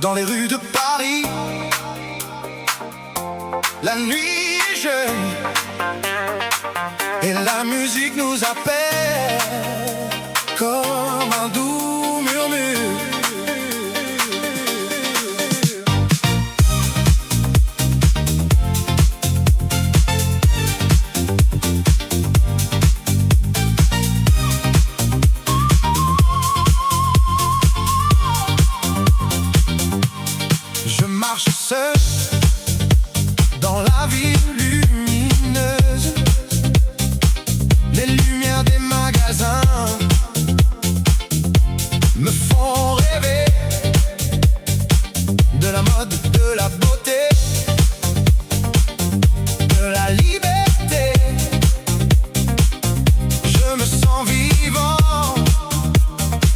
Dans les rues de Paris, la nuit est jeune et la musique nous appelle comme un doux murmure. Je marche seul dans la ville lumineuse. Les lumières des magasins me font rêver de la mode, de la beauté, de la liberté. Je me sens vivant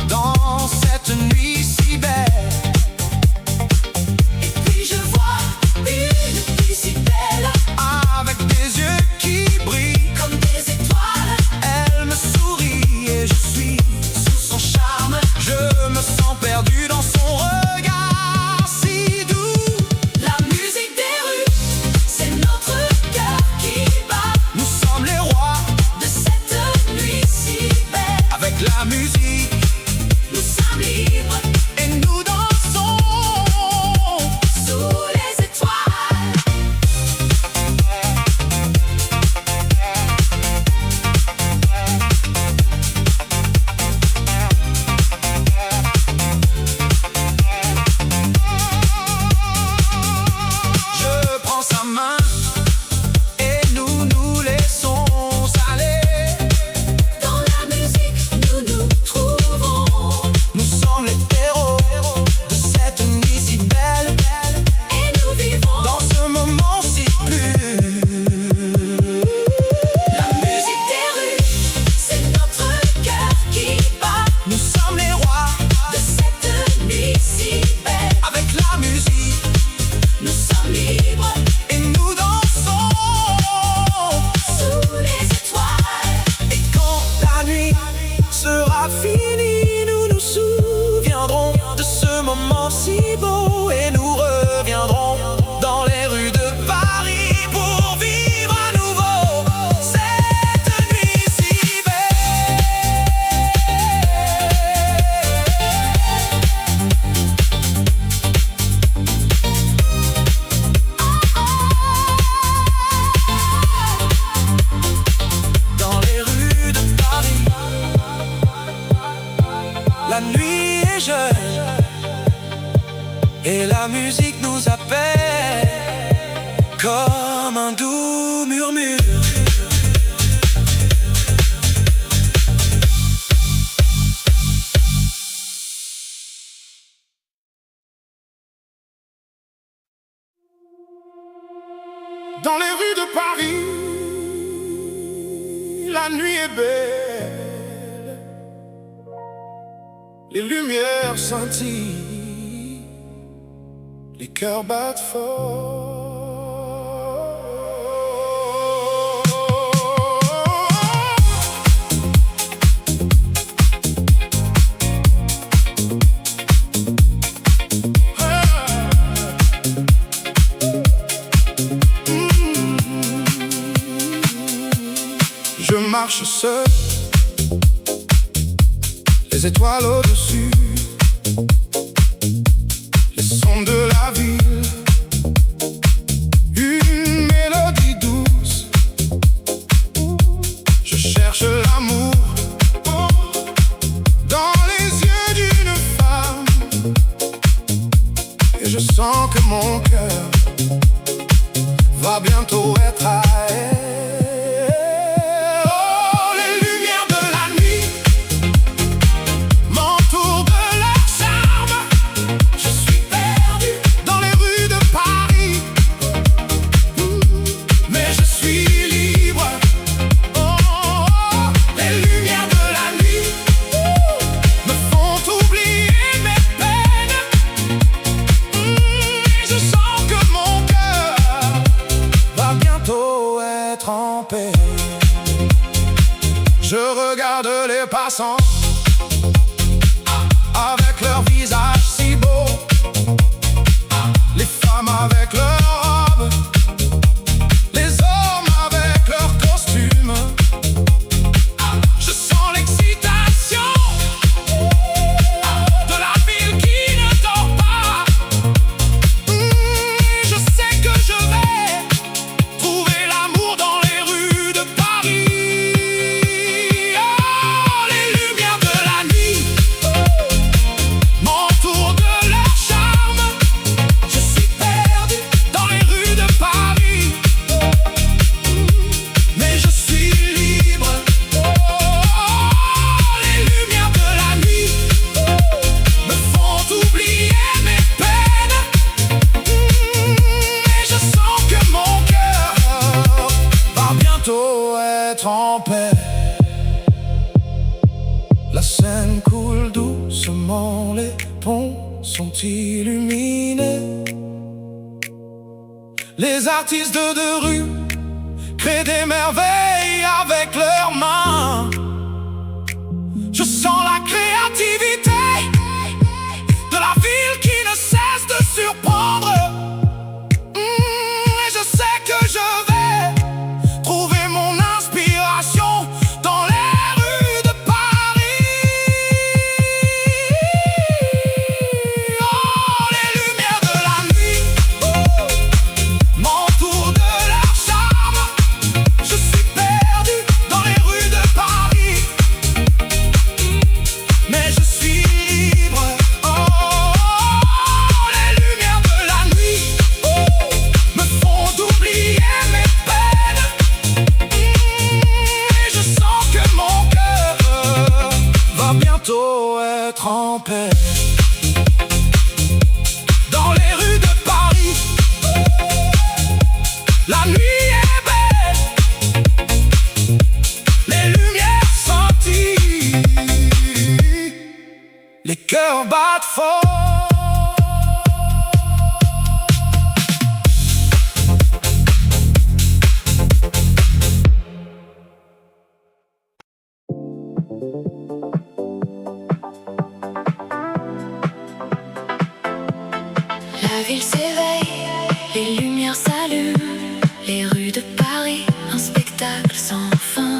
dans cette nuit si belle. Perdu dans son regard si doux. La musique des rues, c'est notre cœur qui bat. Nous sommes les rois de cette nuit si belle. avec la musique, nous sommes libres et nous dansons sous les étoiles. Je prends sa main et nous nous laissons aller. Dans la musique, nous nous trouvons. Nous sommes les héros de cette nuit si belle. Et nous vivons Dans ce moment si pur. la musique des rues, c'est notre cœur qui bat. Nous sommes les rois De cette nuit si belle, avec la musique, nous sommes libres et nous dansons. sous les étoiles. Et quand la nuit sera finie, nous nous souviendrons de ce moment si beau. Et nous reviendrons dans les rues de Paris pour vivre à nouveau cette nuit si belle. Dans les rues de Paris, la nuit est jeune et la musique nous appelle comme un doux murmure. Dans les rues de Paris, la nuit est belle. Les lumières scintillent, les cœurs battent fort. Je marche seul, les étoiles au-dessus, les sons de la ville, une mélodie douce. Je cherche l'amour dans les yeux d'une femme, et je sens que mon cœur va bientôt être à elle. Je sens sont illuminés. Les artistes de rue créent des merveilles avec leurs mains. Je sens la créativité de la ville qui ne cesse de surprendre. Et je sais que je vais trouver mon inspiration dans les rues de Paris. Oh, les lumières de la nuit m'entourent de leur charme. Je suis perdu dans les rues de Paris, mais je suis libre. Oh, les lumières de la nuit me font oublier mes peines. Et je sens que mon cœur va bientôt être en paix. Dans les rues de Paris, la nuit est belle, les lumières scintillent, les cœurs battent fort. La ville s'éveille, les lumières s'allument, les rues de Paris, un spectacle sans fin.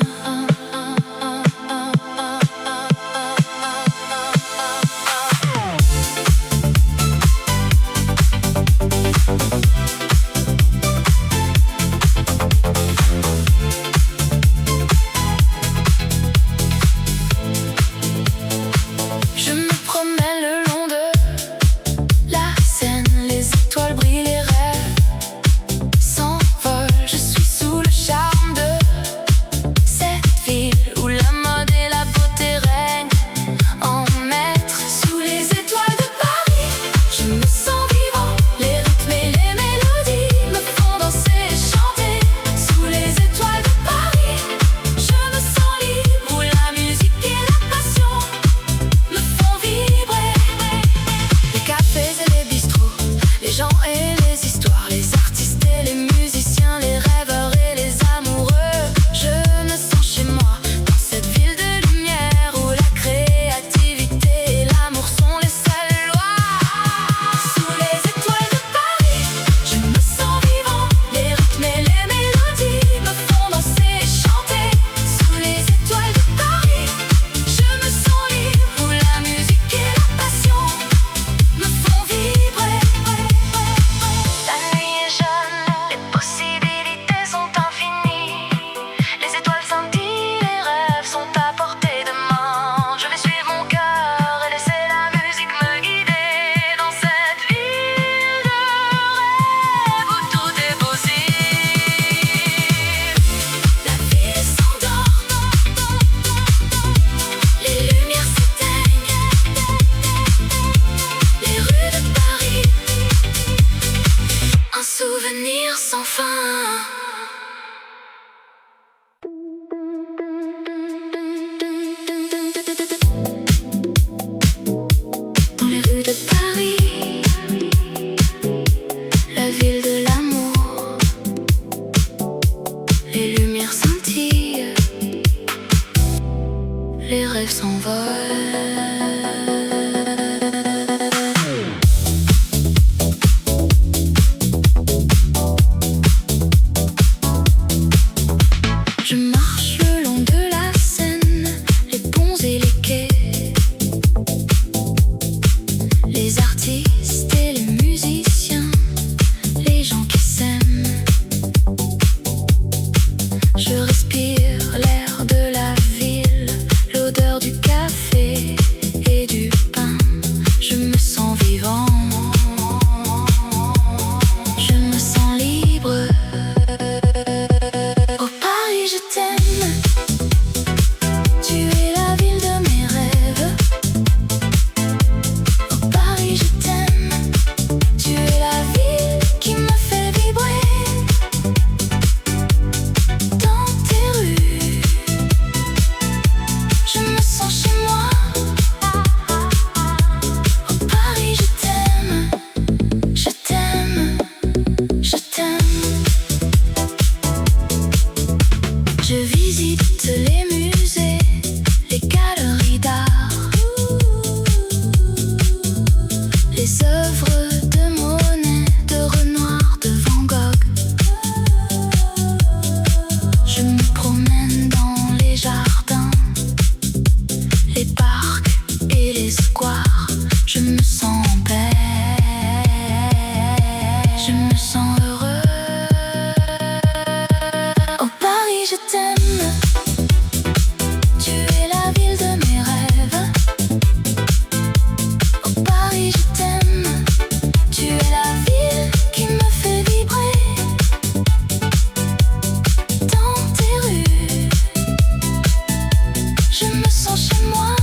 espoir. Je me sens en paix, je me sens heureux. Oh Paris, je t'aime. Tu es la ville de mes rêves. Oh Paris, je t'aime. Tu es la ville qui me fait vibrer. Dans tes rues, je me sens chez moi.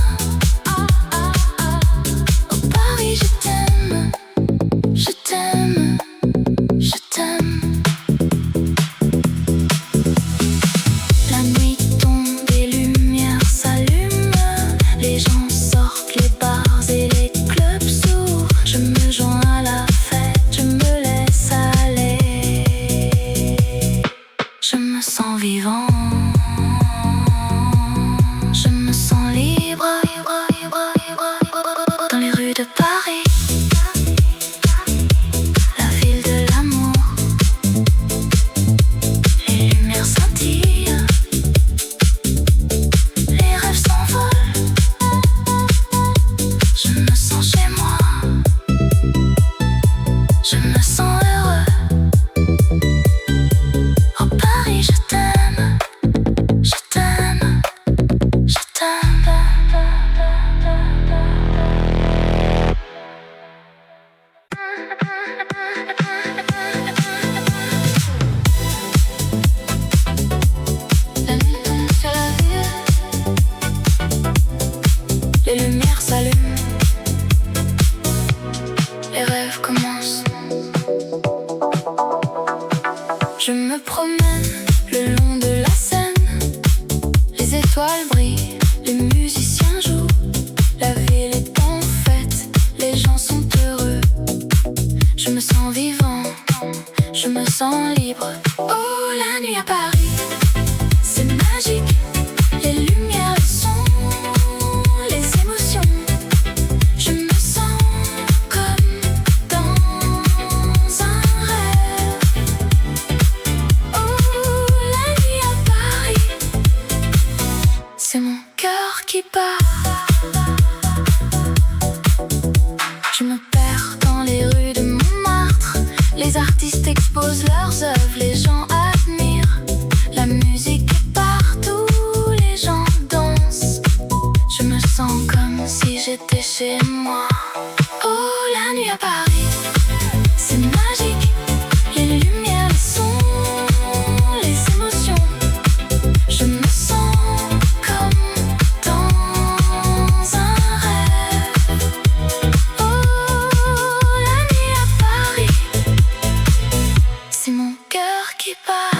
Oh Paris, je t'aime. Je t'aime. Je t'aime. La nuit tombe, les lumières s'allument. Les gens sortent, les bars et les clubs s'ouvrent. Je me joins à la fête, je me laisse aller. Je me sens vivant. Je me sens libre dans les rues de Paris, la ville de l'amour. Les lumières scintillent, les rêves s'envolent. Je me sens chez moi, je me sens heureux. Oh Paris, je t'aime, je t'aime, je t'aime. La nuit tombe sur la ville, les lumières s'allument, les rêves commencent. Je me promène le long de la Seine, les étoiles brillent, les musiciens jouent. La ville est en fête, les gens sont heureux. Je me sens vivant, je me sens libre. Oh, la nuit à Paris, c'est magique. Les lumières, le son, les émotions. Je me sens comme dans un rêve. Oh, la nuit à Paris, c'est mon cœur qui bat. Je me perds dans les rues de Montmartre. Les artistes exposent leurs œuvres, les gens admirent. La musique est partout, les gens dansent. Je me sens comme si j'étais chez moi. Oh, la nuit à Paris, c'est magique. Les lumières, le son, les émotions. Je me sens comme dans un rêve. Oh, la nuit à Paris, c'est mon cœur qui bat.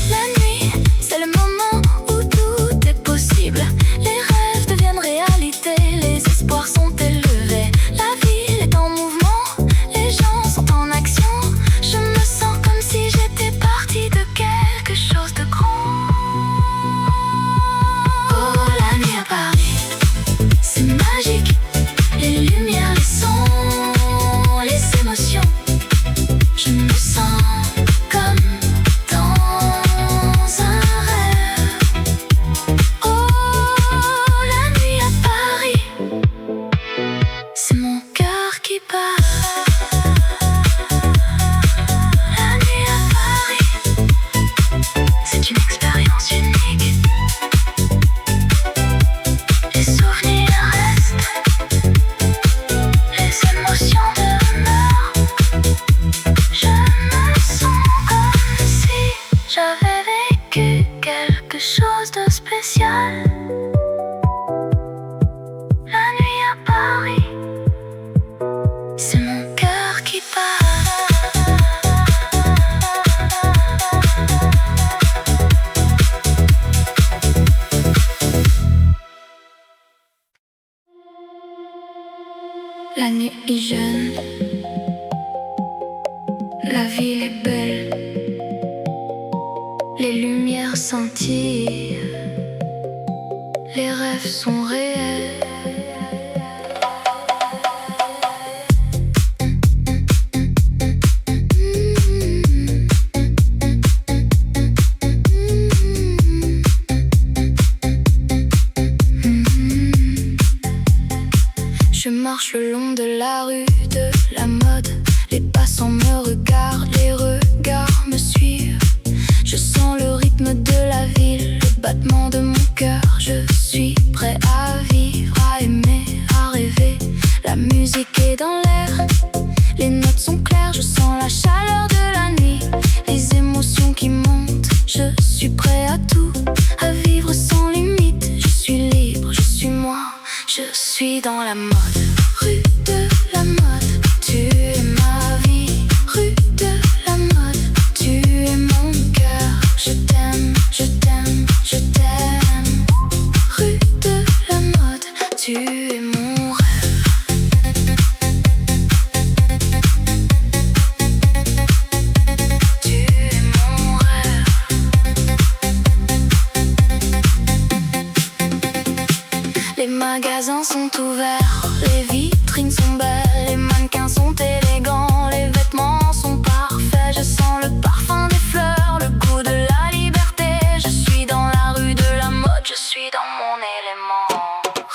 La nuit, c'est le moment où tout est possible. Les rêves deviennent réalité, les espoirs sont élevés. La ville est en mouvement, les gens sont en action. Je me sens comme si j'étais partie de quelque chose de grand. Oh, la nuit à Paris, c'est magique. Les lumières, les sons, les émotions. Je me sens comme dans un rêve. Oh, la nuit à Paris, c'est mon cœur qui bat. La nuit à Paris, c'est une expérience unique. Les souvenirs restent, les émotions demeurent. Je me sens comme si j'avais vécu quelque chose de spécial. La nuit à Paris, c'est mon cœur qui bat. La nuit est jeune, la ville est belle. Les lumières scintillent, les rêves sont réels. marche le long de la rue de la mode. Les passants me regardent, les regards me suivent. Je sens le rythme de la ville, le battement de mon cœur. Je suis prêt à vivre, à aimer, à rêver. La musique est dans l'air, les notes sont claires. Je sens la chaleur de la nuit, les émotions qui montent. Je suis prêt à tout, à vivre sans limite. Je suis libre, je suis moi, je suis dans la mode. Rue de la mode, tu es ma vie. Rue de la mode, tu es mon cœur. Je t'aime, je t'aime, je t'aime. Rue de la mode, tu es mon rêve. Tu es mon rêve. Les magasins sont ouverts, les vitrines sont belles, les mannequins sont élégants, les vêtements sont parfaits. Je sens le parfum des fleurs, le goût de la liberté. Je suis dans la rue de la mode, je suis dans mon élément.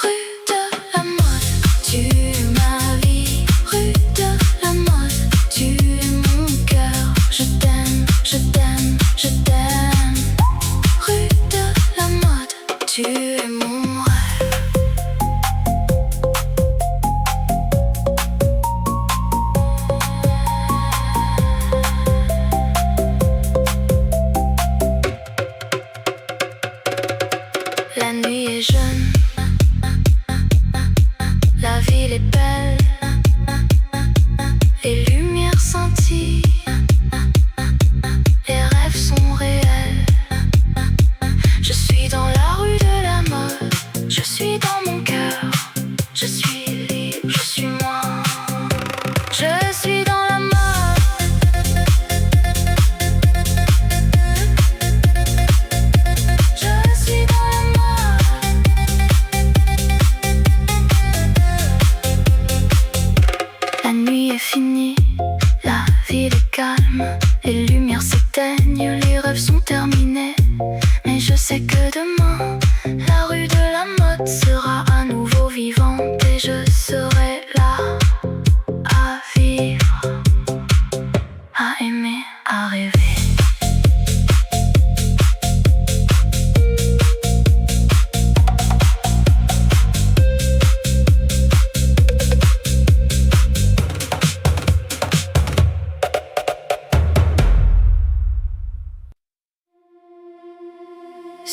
Rue de la mode, tu es ma vie. Rue de la mode, tu es mon cœur. Je t'aime, je t'aime, je t'aime. Rue de la mode, tu es mon rêve. La nuit est jeune, la ville est belle, les lumières scintillent, les rêves sont réels. Je suis dans la rue de la mode, je suis dans mon cœur, je suis libre, je suis moi, je suis dans la mode. Je suis dans la mode. La nuit est finie, la ville est calme, les lumières s'éteignent, les rêves sont terminés. Mais je sais que demain, la rue de la mode sera à nouveau vivante et je serai là à vivre, à aimer, à rêver.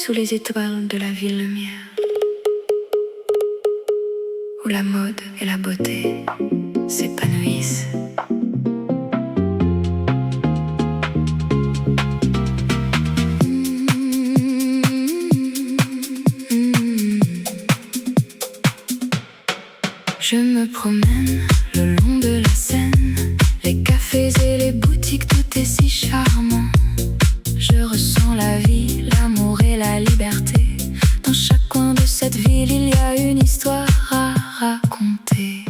Sous les étoiles de la ville lumière, où la mode et la beauté s'épanouissent. Je me promène le long de la Seine, les cafés et les boutiques, tout est si charmant. Je ressens la vie, l'amour et la liberté. Dans chaque coin de cette ville, il y a une histoire à raconter.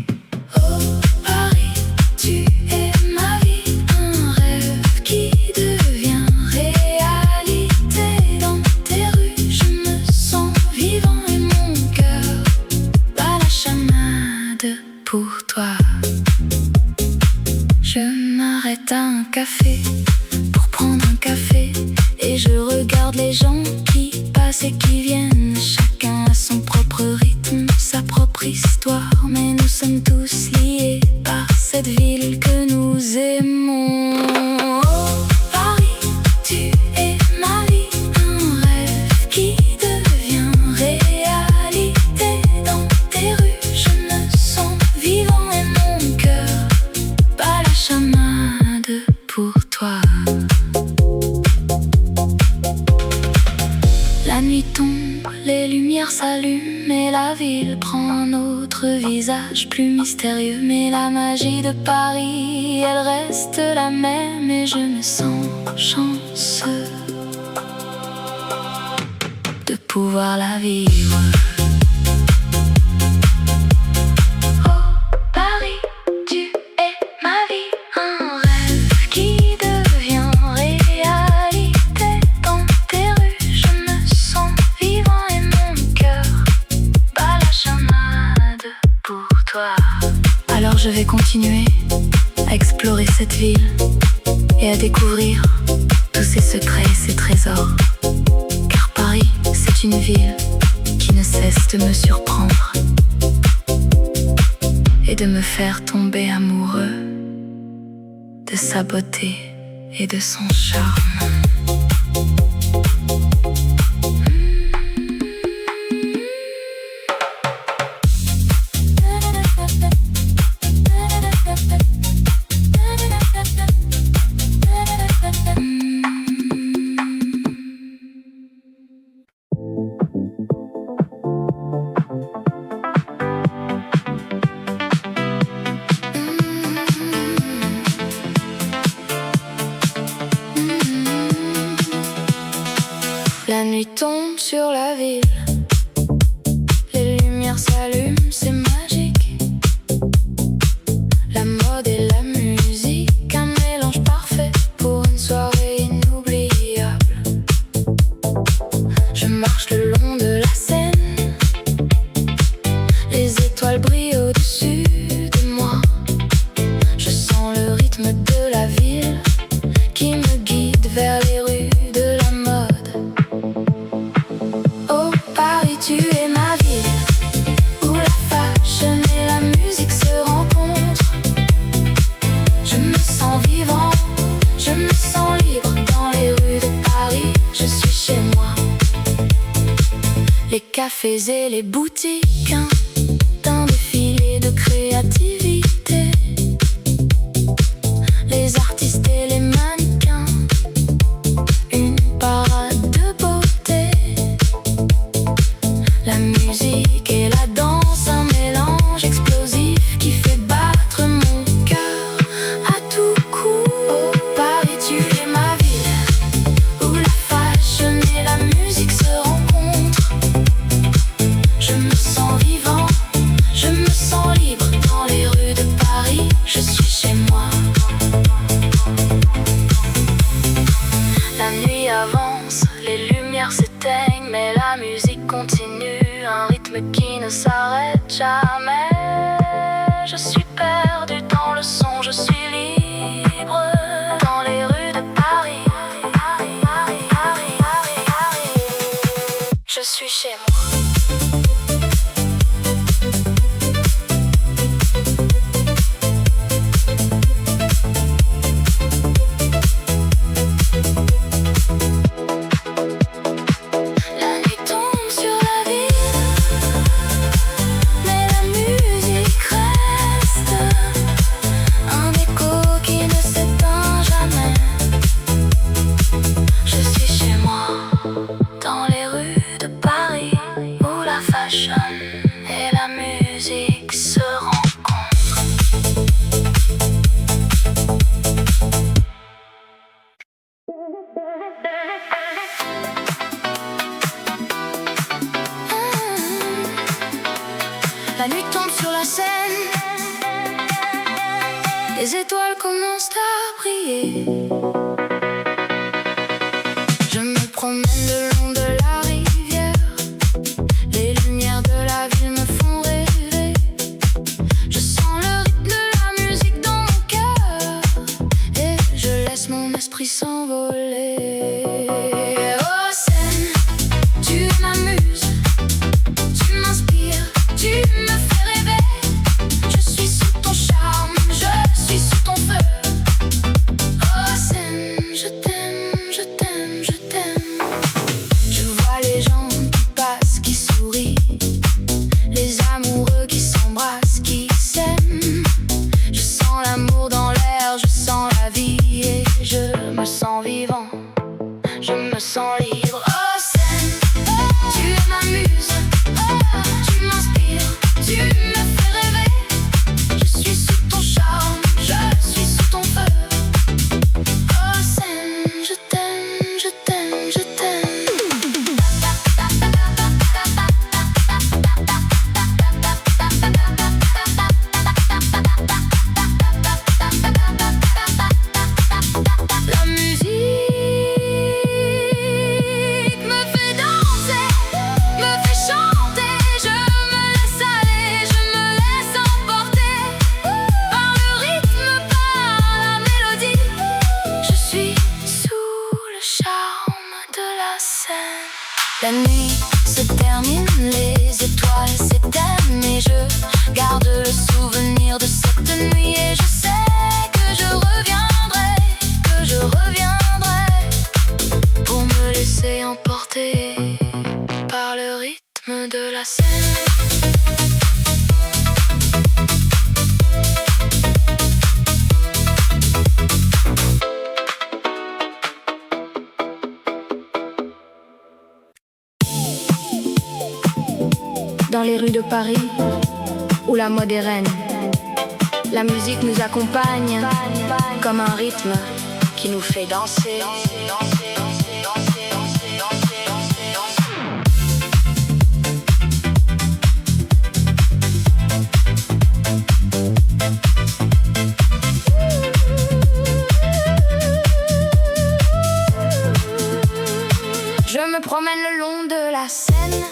Oh Paris, tu es ma vie, un rêve qui devient réalité. Dans tes rues, je me sens vivant et mon cœur bat la chamade pour toi. Je m'arrête à un café pour prendre un café et je regarde les gens qui passent et qui viennent. Chacun a son propre rythme, sa propre histoire, mais nous sommes tous liés par cette ville que nous aimons. Oh Paris, tu es ma vie, un rêve qui devient réalité. Dans tes rues, je me sens vivant et mon cœur bat la chamade pour toi. La nuit tombe, les lumières s'allument et la ville prend un autre visage plus mystérieux. Mais la magie de Paris, elle reste la même et je me sens chanceux de pouvoir la vivre. Oh Paris, tu es ma vie, un rêve qui devient réalité. Dans tes rues, je me sens vivant et mon cœur bat la chamade pour toi. je vais continuer à explorer cette ville et à découvrir tous ses secrets et ses trésors. Car Paris, c'est une ville qui ne cesse de me surprendre et de me faire tomber amoureux de sa beauté et de son charme. La nuit tombe sur la ville, les lumières s'allument, c'est magique. La mode et la musique, un mélange parfait pour une soirée inoubliable. Je marche le long de la Seine, les étoiles brillent au-dessus de moi. Je sens le rythme de la ville qui me guide vers les rues de la mode. Oh Paris, tu es ma ville, où la fashion et la musique se rencontrent. Je me sens vivant, je me sens libre dans les rues de Paris. Je suis chez moi. Les cafés et les boutiques, d'un défilé de créativité. Les artistes et les mannequins, une parade de beauté. La musique et la danse, un mélange explosif qui fait battre mon cœur à tout coup. Oh Paris, tu es ma ville, où la fashion et la musique se rencontrent. Je me sens vivant, je me sens libre dans les rues de Paris. Je suis chez moi. La nuit avance, les lumières s'éteignent, mais la musique continue, un rythme qui ne s'arrête jamais. Je suis perdu dans le son, je suis libre dans les rues de Paris. Je suis chez moi. La nuit tombe sur la ville, mais la musique reste un écho qui ne s'éteint jamais. Je suis chez moi, dans les rues de Paris, où la fashion et la musique se rencontrent. La nuit tombe sur la Seine, les étoiles commencent à briller. Je me promène le long de la rivière, les lumières de la ville me font rêver. Je sens le rythme de la musique dans mon cœur et je laisse mon esprit s'envoler. Oh Seine, tu m'amuses, tu m'inspires, tu me fais rêver. Je suis sous ton charme, je suis sous ton feu. Oh Seine, je t'aime, je t'aime, je t'aime. la Seine. Dans les rues de Paris, où la mode est reine, la musique nous accompagne comme un rythme qui nous fait danser. Je me promène le long de la Seine.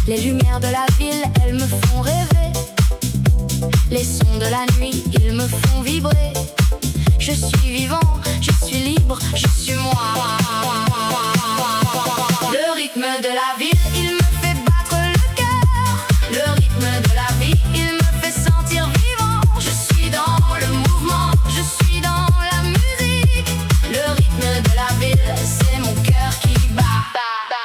Les lumières de la ville, elles me font rêver. Les sons de la nuit, ils me font vibrer. Je suis vivant, je suis libre, je suis moi. Le rythme de la ville, il me fait battre le cœur. Le rythme de la vie, il me fait sentir vivant. Je suis dans le mouvement, je suis dans la musique. Le rythme de la ville, c'est mon cœur qui bat.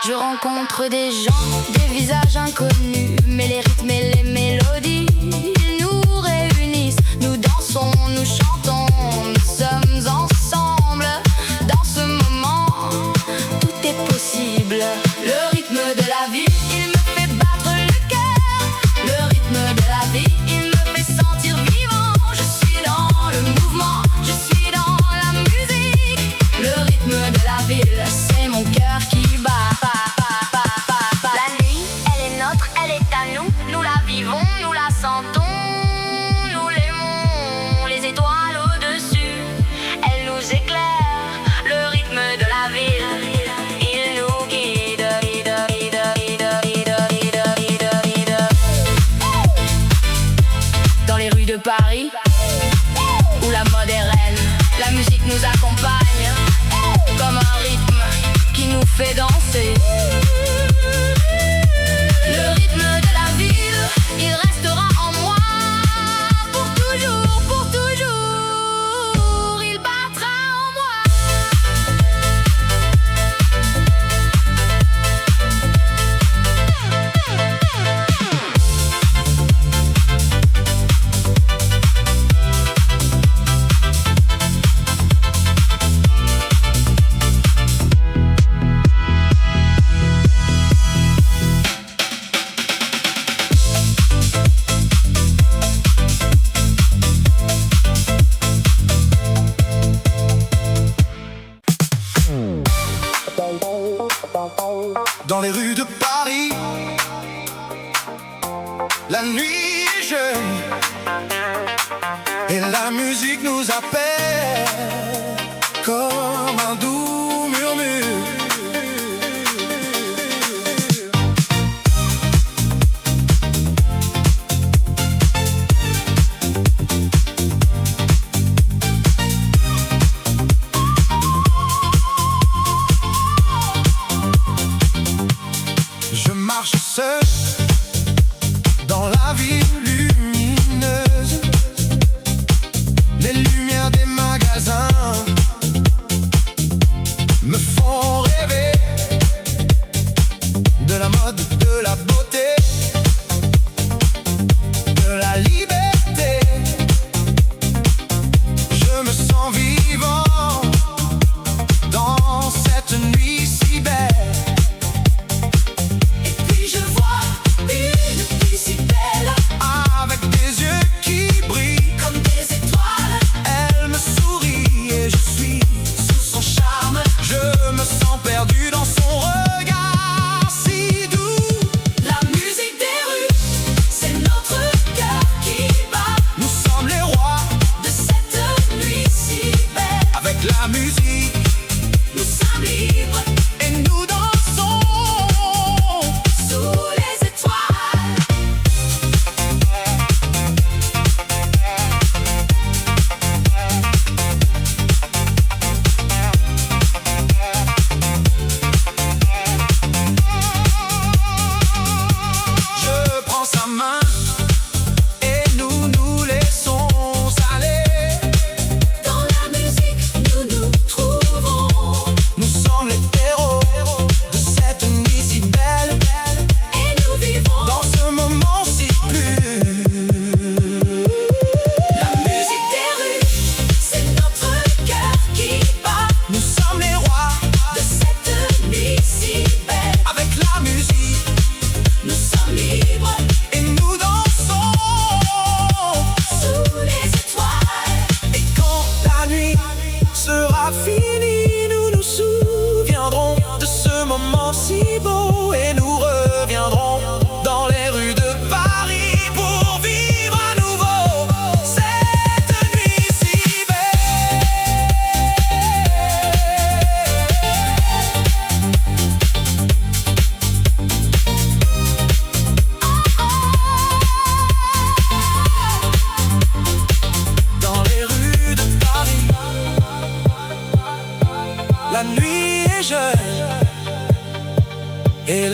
Je rencontre des gens, des visages inconnus, mais les rythmes et les mélodies, ils nous réunissent. Nous dansons, nous chantons, nous sommes ensemble. Dans ce moment, tout est possible. Le rythme de la vie, il me fait battre le cœur. Le rythme de la vie, il me fait sentir vivant. Je suis dans le mouvement, je suis dans la musique. Le rythme de la ville, c'est mon cœur qui bat. Elle est à nous, nous la vivons, nous la sentons, nous l'aimons, les étoiles au-dessus, elle nous éclaire, le rythme de la ville, il nous guide. Dans les rues de Paris, où la mode est reine, la musique nous accompagne, comme un rythme qui nous fait danser. Le rythme de la ville, il restera en moi pour toujours, il battra en moi. Dans les rues de Paris, la nuit est jeune et la musique nous appelle comme un doux murmure. Je marche seul dans la ville lumineuse. Les lumières des magasins me font rêver de la mode, de la beauté, de la liberté. Je me sens vivant dans cette nuit si belle. Je vois une fille si belle. Ah,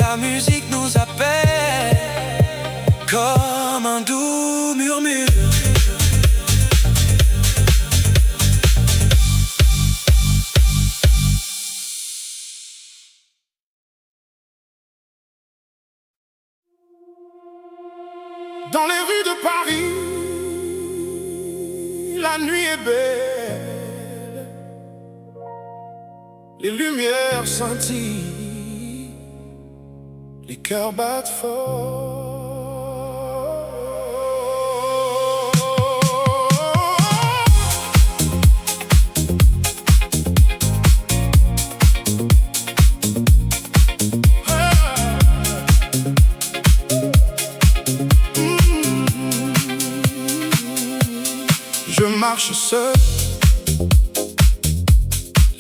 la musique nous appelle comme un doux murmure. Dans les rues de Paris, la nuit est belle, les lumières scintillent, les cœurs battent fort. Je marche seul,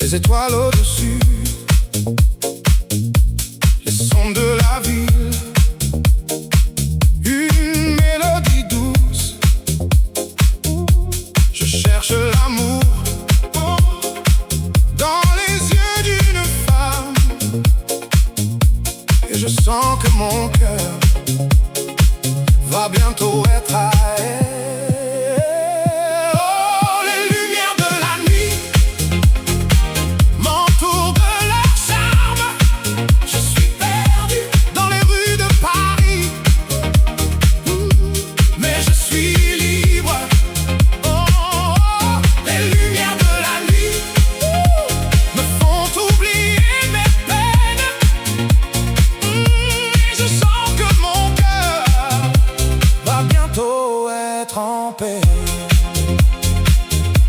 les étoiles au-dessus, les sons de la ville, une mélodie douce. Je cherche l'amour dans les yeux d'une femme, et je sens que mon cœur va bientôt être à elle.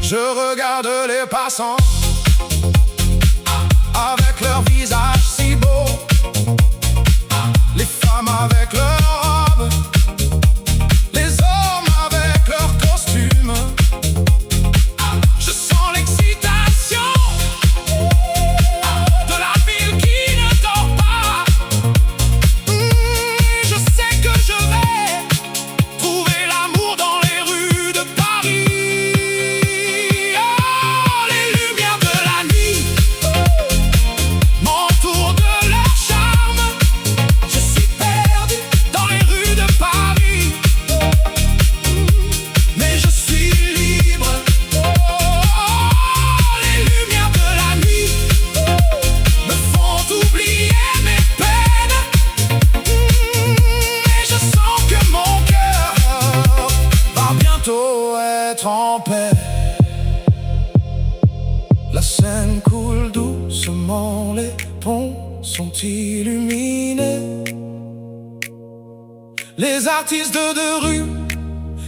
Je regarde les passants avec leur visage si beau, les femmes avec leurs robes, les hommes avec leurs costumes. Je sens l'excitation de la ville qui ne dort pas. Je sais que je vais trouver l'amour dans les rues de Paris. Être en paix. La Seine coule doucement, les ponts sont illuminés. Les artistes de rue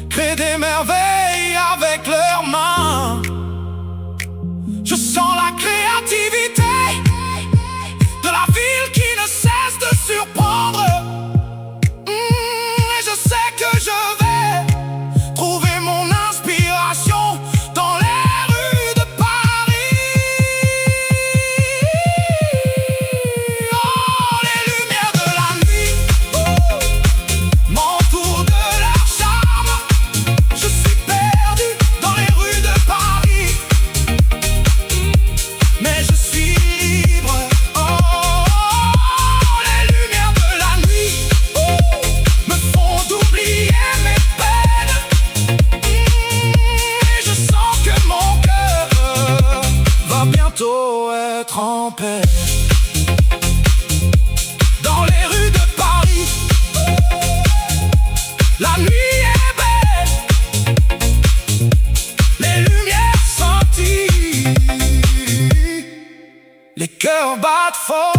créent des merveilles avec leurs mains. Je sens la créativité de la ville qui ne cesse de surprendre. Et je sais que je vais trouver mon inspiration dans les rues de Paris. Oh, les lumières de la nuit m'entourent de leur charme. Je suis perdu dans les rues de Paris, mais je suis libre. Oh, les lumières de la nuit me font oublier mes peines. Et je sens que mon cœur va bientôt être en paix. Dans les rues de Paris, la nuit est belle, les lumières scintillent, les cœurs battent fort.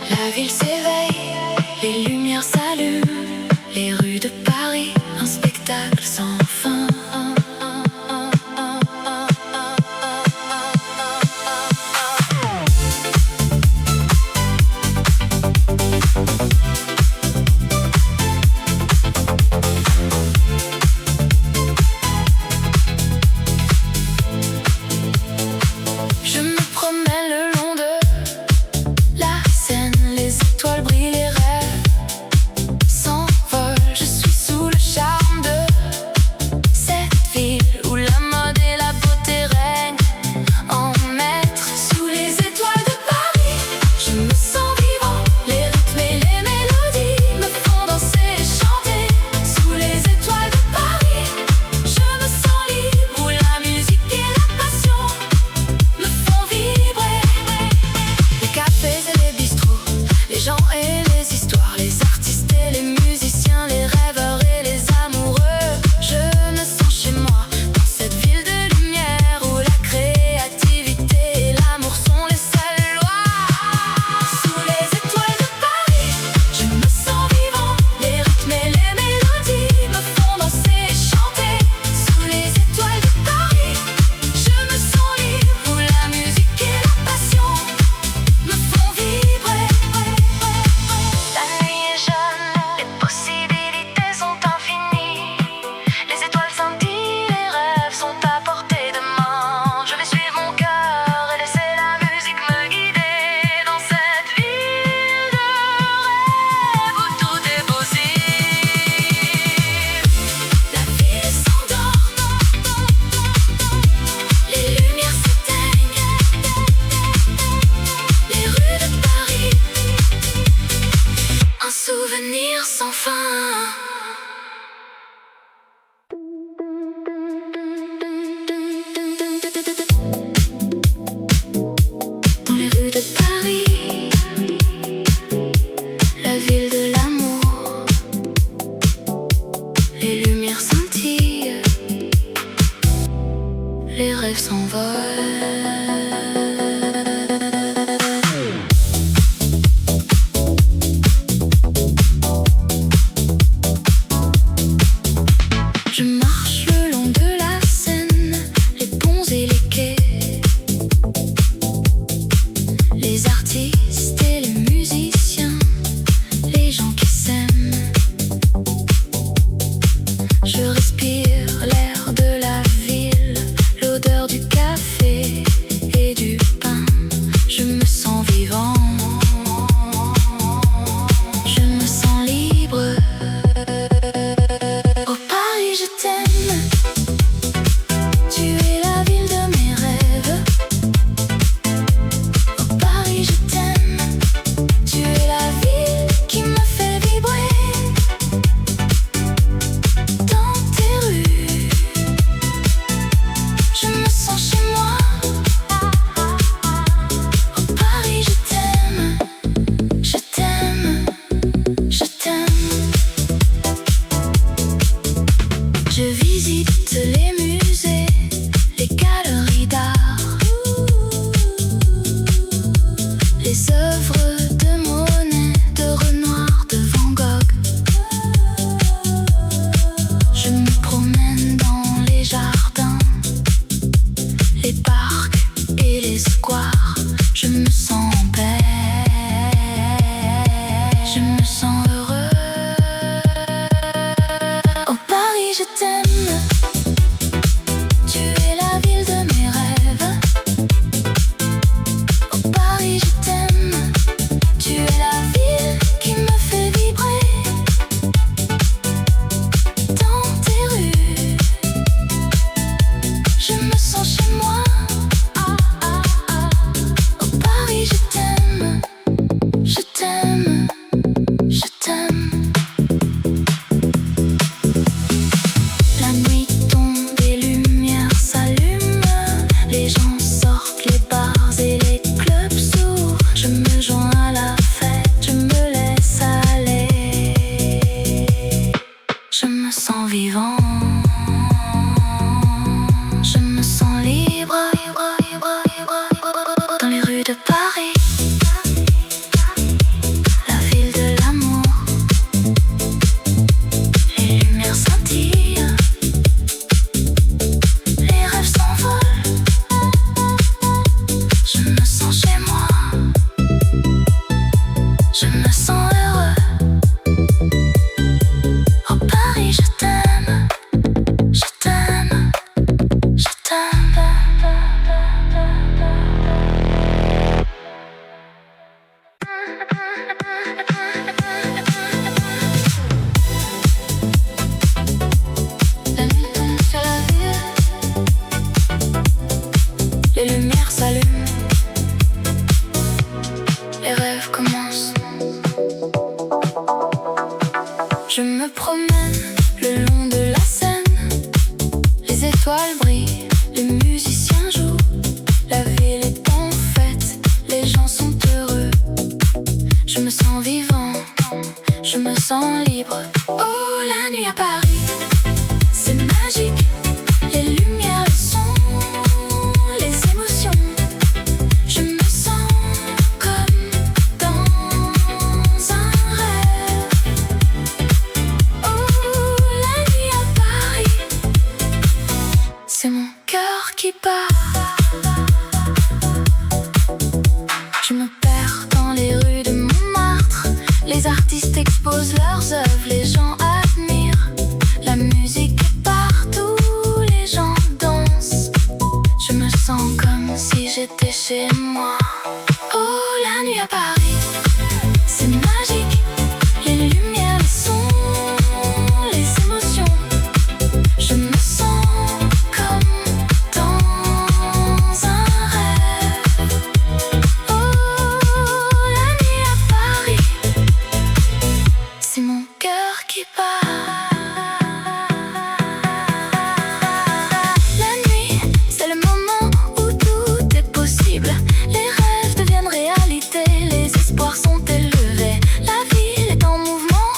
La ville s'éveille, les lumières s'allument, les rues de Paris, un spectacle sans fin. Je me promène le long de la Seine, souvenirs sans fin. Dans les rues de Paris, la ville de l'amour, les lumières scintillent, les rêves s'envolent. Je me promène le long de la Seine, les étoiles brillent, les musiciens jouent, la ville est en fête, les gens sont heureux. Je me sens vivant, je me sens libre. Oh, la nuit à Paris, c'est magique, les lumières, le son, les émotions. Je me sens comme dans un rêve. Oh, la nuit à Paris, c'est mon cœur qui bat. Je me perds dans les rues de Montmartre, les artistes exposent leurs œuvres, les gens admirent. La musique est partout, les gens dansent. Je me sens comme si j'étais chez moi. Oh, la nuit à Paris, c'est magique, les lumières, le son, les émotions. Je me sens comme dans un rêve. Oh, la nuit à Paris, qui bat. La nuit, c'est le moment où tout est possible. Les rêves deviennent réalité, les espoirs sont élevés. La ville est en mouvement,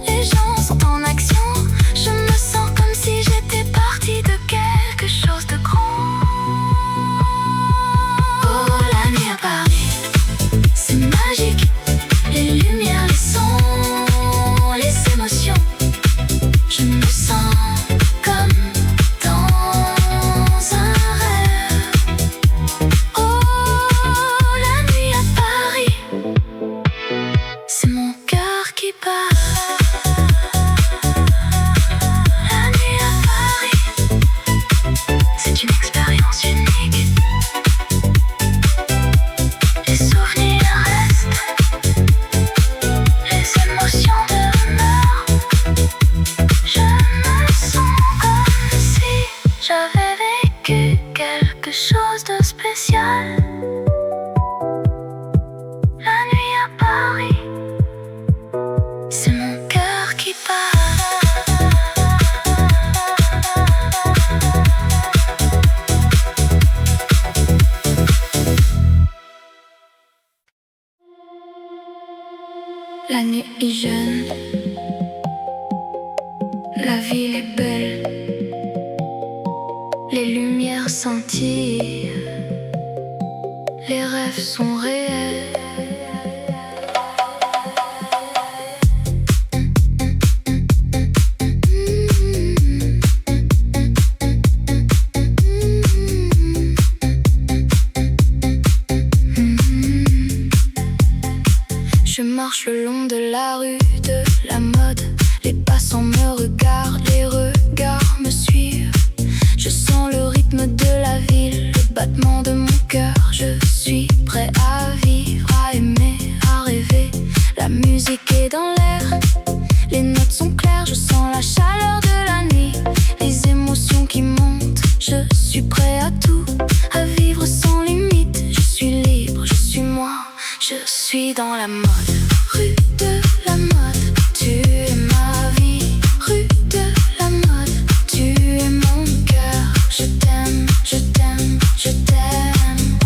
les gens sont en action. Je me sens comme si j'étais partie de quelque chose de grand. Oh, la nuit à Paris, c'est magique. Les lumières, les sons, les émotions. Je me sens comme dans un rêve. Oh, la nuit à Paris, c'est mon cœur qui bat. La nuit à Paris, c'est une expérience unique. Les souvenirs restent, les émotions demeurent. Je me sens comme si j'avais vécu quelque chose de spécial. La nuit à Paris, c'est mon cœur qui bat. La nuit est jeune, la ville est belle, les lumières scintillent, les rêves sont réels. Je marche le long de la rue de la mode. Les passants me regardent, les regards me suivent. Je sens le rythme de la ville, le battement de mon cœur. Je suis prêt à vivre, à aimer, à rêver. La musique est dans l'air, les notes sont claires. Je sens la chaleur de la nuit, les émotions qui montent. Je suis prêt à tout, à vivre sans limite. Je suis libre, je suis moi, je suis dans la mode. Rue de la mode, tu es ma vie. Rue de la mode, tu es mon cœur. Je t'aime, je t'aime, je t'aime.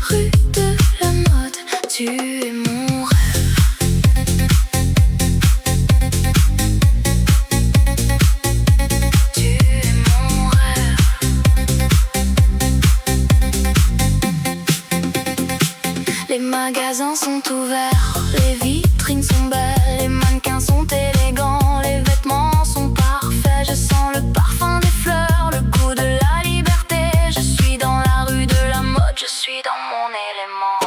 Rue de la mode, tu es mon rêve. Tu es mon rêve. Les magasins sont ouverts, les vitrines sont belles, les mannequins sont élégants, les vêtements sont parfaits. Je sens le parfum des fleurs, le goût de la liberté. Je suis dans la rue de la mode, je suis dans mon élément.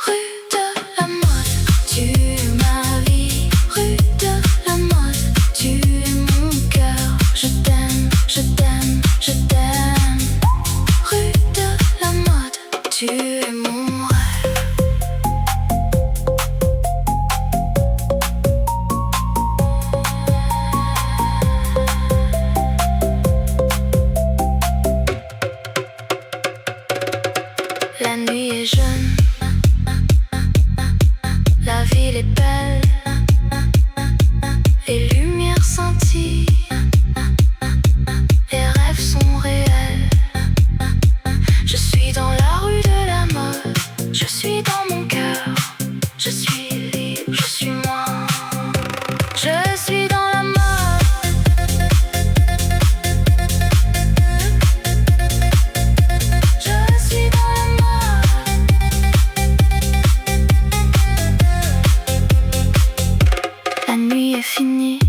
Rue de la mode, tu es ma vie. Rue de la mode, tu es mon cœur. Je t'aime, je t'aime, je t'aime. Rue de la mode, tu es mon rêve. La nuit est jeune, la ville est belle, les lumières scintillent, les rêves sont réels. Je suis dans la rue de la mode, je suis dans mon cœur. Je suis libre, je suis moi, je suis dans la mode. Je suis dans la mode. La nuit est finie,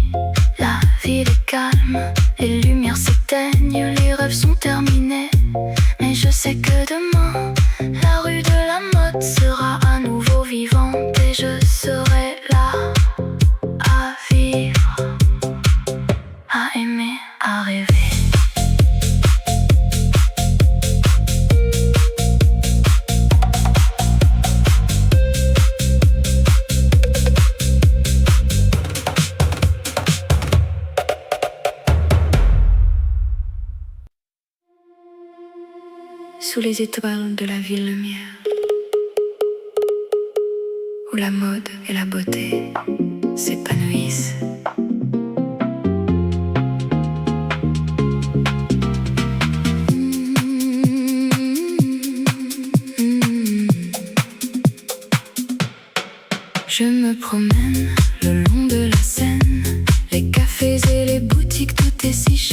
la ville est calme. Les lumières s'éteignent, les rêves sont terminés. Mais je sais que demain, la rue de la mode sera à nouveau vivante. Et je serai là, à vivre, à aimer, à rêver. Sous les étoiles de la ville lumière, où la mode et la beauté s'épanouissent.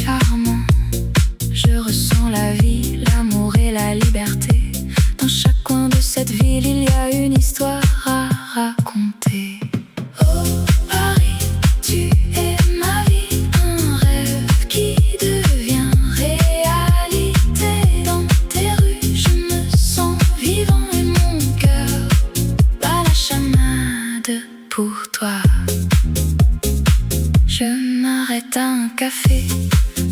charmant. Je ressens la vie, l'amour et la liberté. Dans chaque coin de cette ville, il y a une histoire à raconter. Oh Paris, tu es ma vie, un rêve qui devient réalité. Dans tes rues, je me sens vivant et mon cœur bat la chamade pour toi. Je m'arrête à un café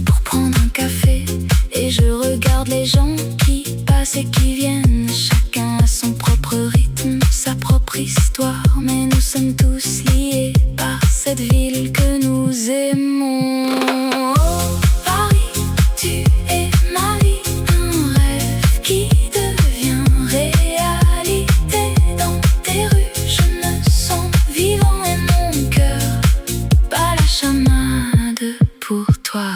pour prendre un café et je regarde les gens qui passent et qui viennent. Chacun a son propre rythme, sa propre histoire, mais nous sommes tous liés par cette ville que nous aimons. Oh Paris, tu es ma vie, un rêve qui devient réalité. Dans tes rues, je me sens vivant et mon cœur bat la chamade pour toi.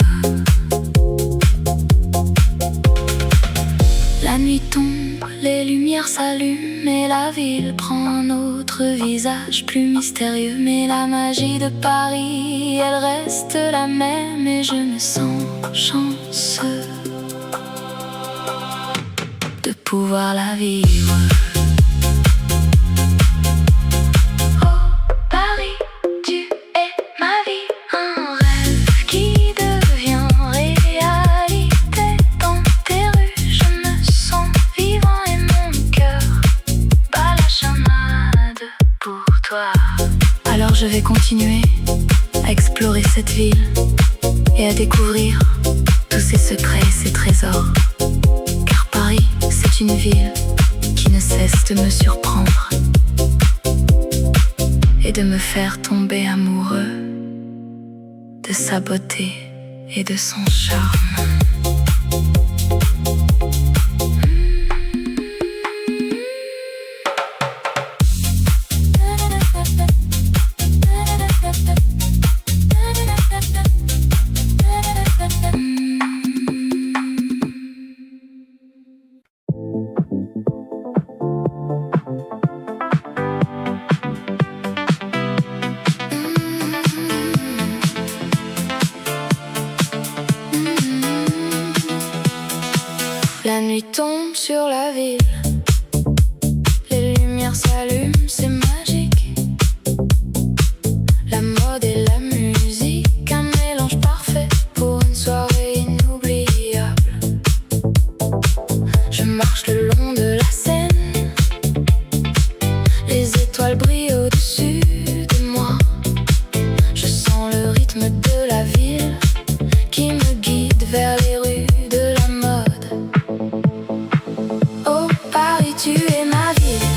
La nuit tombe, les lumières s'allument et la ville prend un autre visage plus mystérieux. Mais la magie de Paris, elle reste la même et je me sens chanceux de pouvoir la vivre. Oh Paris, tu es ma vie, un rêve qui devient réalité. Dans tes rues, je me sens vivant et mon cœur bat la chamade pour toi. Alors je vais continuer à explorer cette ville et à découvrir tous ses secrets et ses trésors. Car Paris, c'est une ville qui ne cesse de me surprendre et de me faire tomber amoureux de sa beauté et de son charme. La nuit tombe sur la ville, les lumières s'allument, c'est magique. La mode et la musique, un mélange parfait pour une soirée inoubliable. Je marche le long de la Seine, les étoiles brillent au-dessus de moi. Je sens le rythme de la ville qui me guide vers les rues de la mode. Oh Paris, tu es ma ville,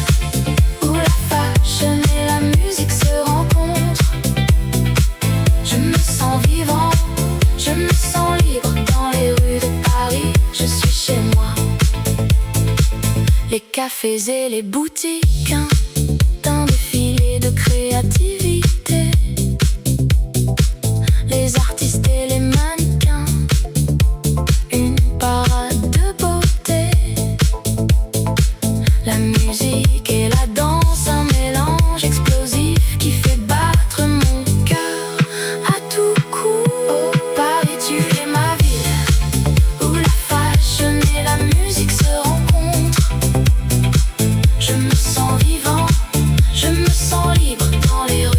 où la fashion et la musique se rencontrent. Je me sens vivant, je me sens libre dans les rues de Paris. Je suis chez moi. Les cafés et les boutiques, un défilé de créativité. Les artistes et les mannequins, une parade de beauté. La musique et la danse, un mélange explosif qui fait battre mon cœur à tout coup. Oh Paris, tu es ma ville, où la fashion et la musique se rencontrent. Je me sens vivant, je me sens libre dans les rues.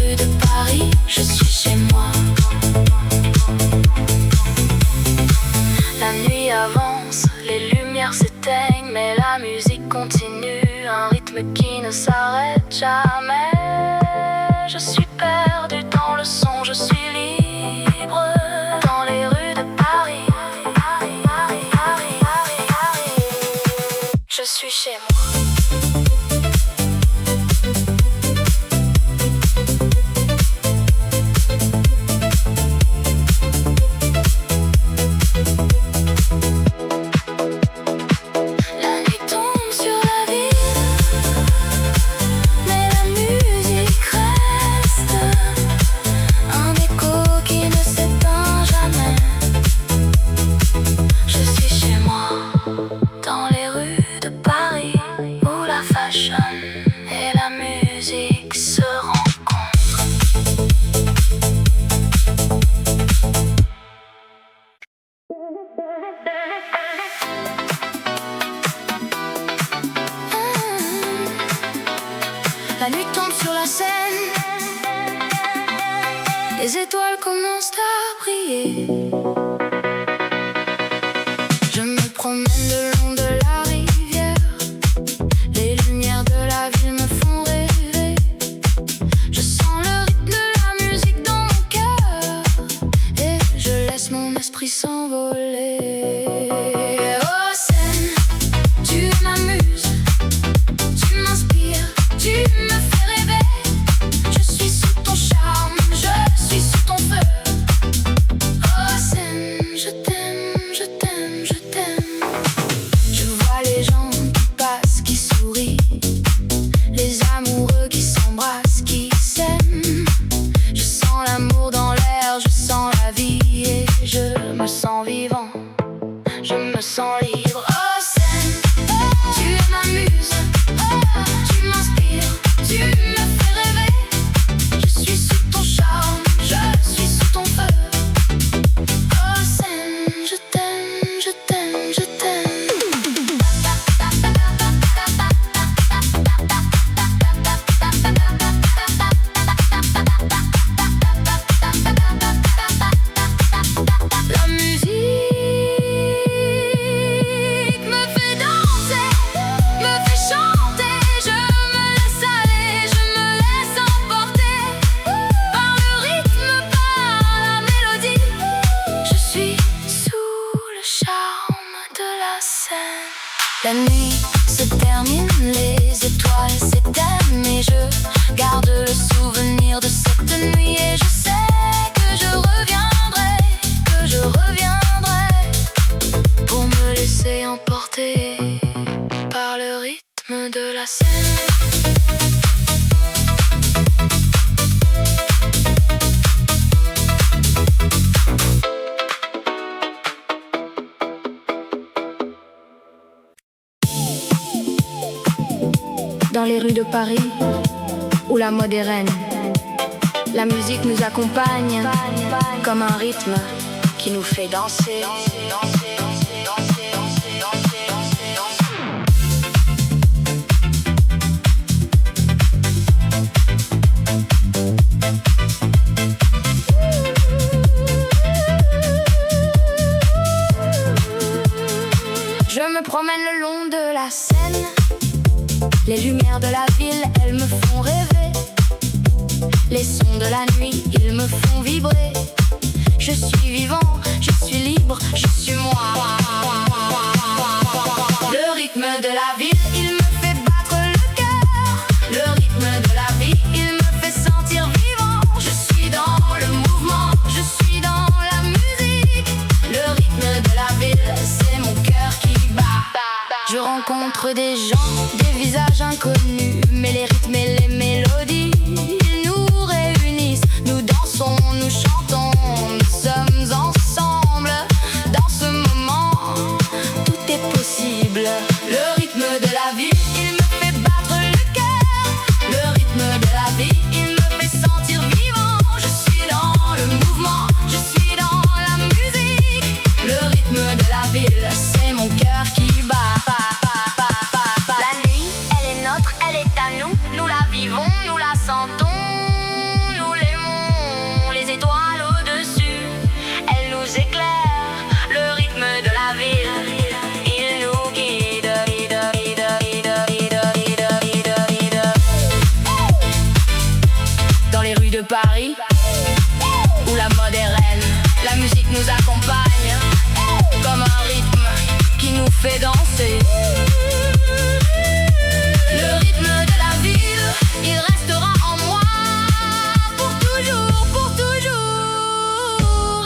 étoiles commencent à briller. Je me promène le long de la rivière. Les lumières de la ville me font rêver. Je sens le rythme de la musique dans mon cœur et je laisse mon esprit s'envoler. Oh Seine, tu m'amuses, tu m'inspires, tu me fais rêver. Je suis sous ton charme, je suis sous ton feu. Oh Seine, je t'aime, je t'aime, je t'aime. Je vois les gens qui passent, qui sourient, les amoureux qui s'embrassent, qui s'aiment. Je sens l'amour dans l'air, je sens la vie et je me sens vivant, je me sens libre. Oh Seine, tu m'amuses, tu m'inspires, tu me fais rêver. Je suis sous ton charme, je suis sous ton feu. Oh Seine, je t'aime, je t'aime, je t'aime. La musique me fait danser, me fait chanter. Je me laisse aller, je me laisse emporter par le rythme, par la mélodie. Je suis sous le charme de la scène. La nuit se termine, les étoiles s'éteignent et je garde le souvenir de cette nuit. Et je sais que je reviendrai, que je reviendrai pour me laisser emporter par le rythme de la scène. Dans les rues de Paris, où la mode est reine, la musique nous accompagne comme un rythme qui nous fait danser. Je me promène le long de la Seine. Les lumières de la ville, elles me font rêver. Les sons de la nuit, ils me font vibrer. Je suis vivant, je suis libre, je suis moi. Le rythme de la ville, il me fait battre le cœur. Le rythme de la vie, il me fait sentir vivant. Je suis dans le mouvement, je suis dans la musique. Le rythme de la ville, c'est mon cœur qui bat. Je rencontre des gens, des visages inconnus, mais les rythmes et les mélodies, ils nous réunissent. Nous dansons, nous chantons, nous sommes ensemble. Dans ce moment, tout est possible. Le rythme de la vie, il me fait battre le cœur. Le rythme de la vie, il me fait sentir vivant. Je suis dans le mouvement, je suis dans la musique. Le rythme de la ville, c'est mon cœur qui bat. La nuit, elle est nôtre, elle est à nous. Nous la vivons, nous la sentons, nous l'aimons. Les étoiles au-dessus, elles nous éclairent. Le rythme de la ville, il nous guide. Dans les rues de Paris, où la mode est reine, la musique nous accompagne comme un rythme qui nous fait danser. Le rythme de la ville, il restera en moi pour toujours, pour toujours.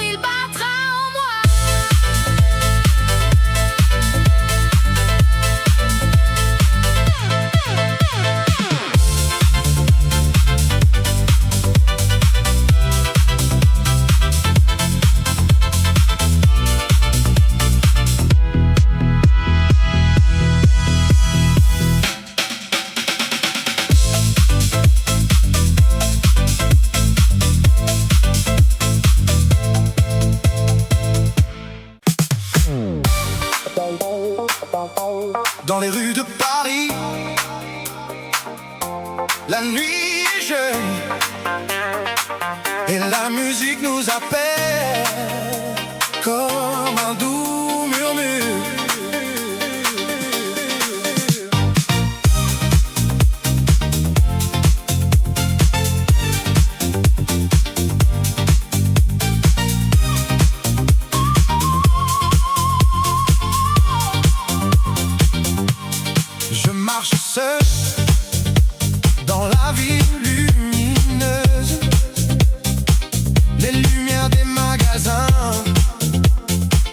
Il battra en moi. Dans les rues de Paris, la nuit est jeune et la musique nous appelle comme un doux murmure.